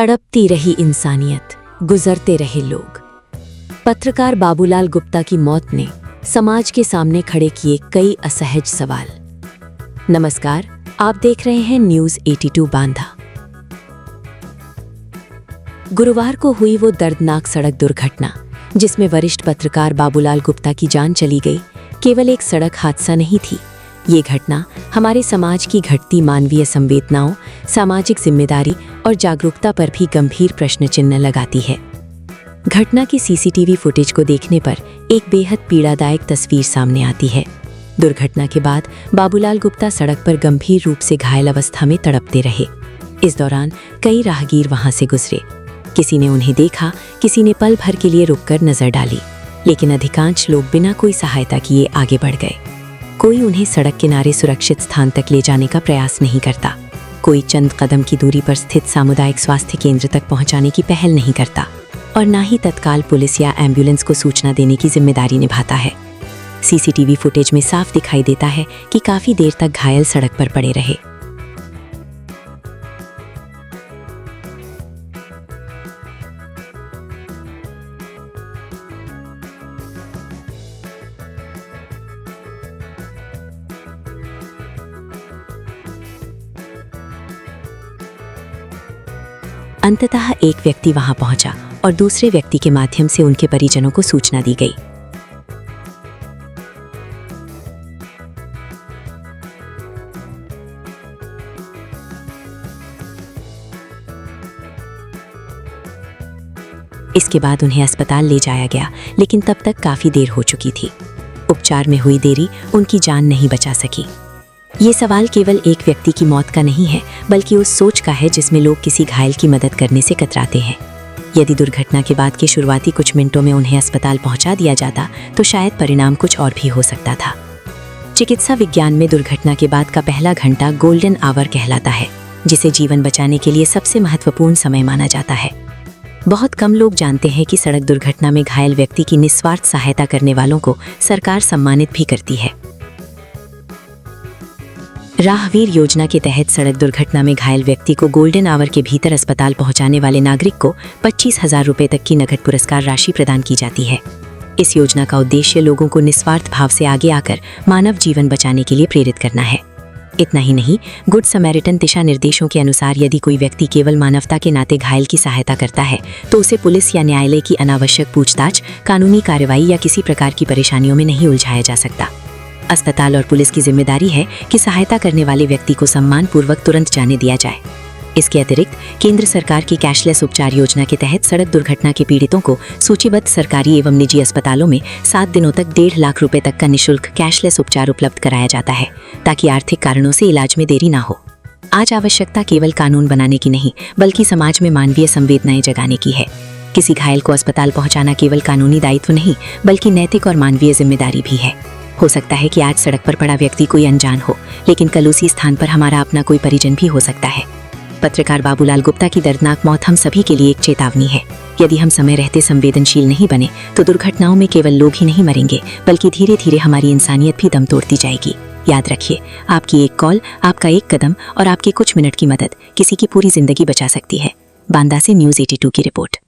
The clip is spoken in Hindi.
तड़पती रही इंसानियत, गुजरते रहे लोग। पत्रकार बाबूलाल गुप्ता की मौत ने समाज के सामने खड़े किए कई असहज सवाल। नमस्कार, आप देख रहे हैं न्यूज़ 82 बांदा। गुरुवार को हुई वो दर्दनाक सड़क दुर्घटना जिसमें वरिष्ठ पत्रकार बाबूलाल गुप्ता की जान चली गई, केवल एक सड़क हादसा नहीं थी। ये घटना हमारे समाज की घटती मानवीय संवेदनाओं, सामाजिक जिम्मेदारी और जागरूकता पर भी गंभीर प्रश्न चिन्ह लगाती है। घटना की सीसीटीवी फुटेज को देखने पर एक बेहद पीड़ादायक तस्वीर सामने आती है। दुर्घटना के बाद बाबूलाल गुप्ता सड़क पर गंभीर रूप से घायल अवस्था में तड़पते रहे। इस दौरान कई राहगीर वहां से गुजरे। किसी ने उन्हें देखा, किसी ने पल भर के लिए रुककर नजर डाली, लेकिन अधिकांश लोग बिना कोई सहायता किए आगे बढ़ गए। कोई उन्हें सड़क किनारे सुरक्षित स्थान तक ले जाने का प्रयास नहीं करता, कोई चंद कदम की दूरी पर स्थित सामुदायिक स्वास्थ्य केंद्र तक पहुंचाने की पहल नहीं करता और ना ही तत्काल पुलिस या एम्बुलेंस को सूचना देने की जिम्मेदारी निभाता है। सीसीटीवी फुटेज में साफ दिखाई देता है कि काफी देर तक घायल सड़क पर पड़े रहे। अंततः एक व्यक्ति वहां पहुंचा और दूसरे व्यक्ति के माध्यम से उनके परिजनों को सूचना दी गई। इसके बाद उन्हें अस्पताल ले जाया गया, लेकिन तब तक काफी देर हो चुकी थी। उपचार में हुई देरी उनकी जान नहीं बचा सकी। ये सवाल केवल एक व्यक्ति की मौत का नहीं है, बल्कि उस सोच का है जिसमें लोग किसी घायल की मदद करने से कतराते हैं। यदि दुर्घटना के बाद के शुरुआती कुछ मिनटों में उन्हें अस्पताल पहुंचा दिया जाता तो शायद परिणाम कुछ और भी हो सकता था। चिकित्सा विज्ञान में दुर्घटना के बाद का पहला घंटा गोल्डन आवर कहलाता है, जिसे जीवन बचाने के लिए सबसे महत्वपूर्ण समय माना जाता है। बहुत कम लोग जानते हैं कि सड़क दुर्घटना में घायल व्यक्ति की निस्वार्थ सहायता करने वालों को सरकार सम्मानित भी करती है। राहवीर योजना के तहत सड़क दुर्घटना में घायल व्यक्ति को गोल्डन आवर के भीतर अस्पताल पहुंचाने वाले नागरिक को 25,000 रुपये तक की नगद पुरस्कार राशि प्रदान की जाती है। इस योजना का उद्देश्य लोगों को निस्वार्थ भाव से आगे आकर मानव जीवन बचाने के लिए प्रेरित करना है। इतना ही नहीं, गुड समैरिटन दिशा निर्देशों के अनुसार यदि कोई व्यक्ति केवल मानवता के नाते घायल की सहायता करता है तो उसे पुलिस या न्यायालय की अनावश्यक पूछताछ, कानूनी कार्रवाई या किसी प्रकार की परेशानियों में नहीं उलझाया जा सकता। अस्पताल और पुलिस की जिम्मेदारी है कि सहायता करने वाले व्यक्ति को सम्मानपूर्वक तुरंत जाने दिया जाए। इसके अतिरिक्त केंद्र सरकार की कैशलेस उपचार योजना के तहत सड़क दुर्घटना के पीड़ितों को सूचीबद्ध सरकारी एवं निजी अस्पतालों में 7 दिनों तक 1.5 लाख रुपए तक का निःशुल्क कैशलेस उपचार उपलब्ध कराया जाता है, ताकि आर्थिक कारणों से इलाज में देरी ना हो। आज आवश्यकता केवल कानून बनाने की नहीं, बल्कि समाज में मानवीय संवेदनाएं जगाने की है। किसी घायल को अस्पताल पहुंचाना केवल कानूनी दायित्व नहीं, बल्कि नैतिक और मानवीय जिम्मेदारी भी है। हो सकता है कि आज सड़क पर पड़ा व्यक्ति कोई अनजान हो, लेकिन कल उसी स्थान पर हमारा अपना कोई परिजन भी हो सकता है। पत्रकार बाबूलाल गुप्ता की दर्दनाक मौत हम सभी के लिए एक चेतावनी है। यदि हम समय रहते संवेदनशील नहीं बने तो दुर्घटनाओं में केवल लोग ही नहीं मरेंगे, बल्कि धीरे धीरे हमारी इंसानियत भी दम तोड़ती जाएगी। याद रखिए, आपकी एक कॉल, आपका एक कदम और आपके कुछ मिनट की मदद किसी की पूरी जिंदगी बचा सकती है। बांदा से न्यूज़ 82 की रिपोर्ट।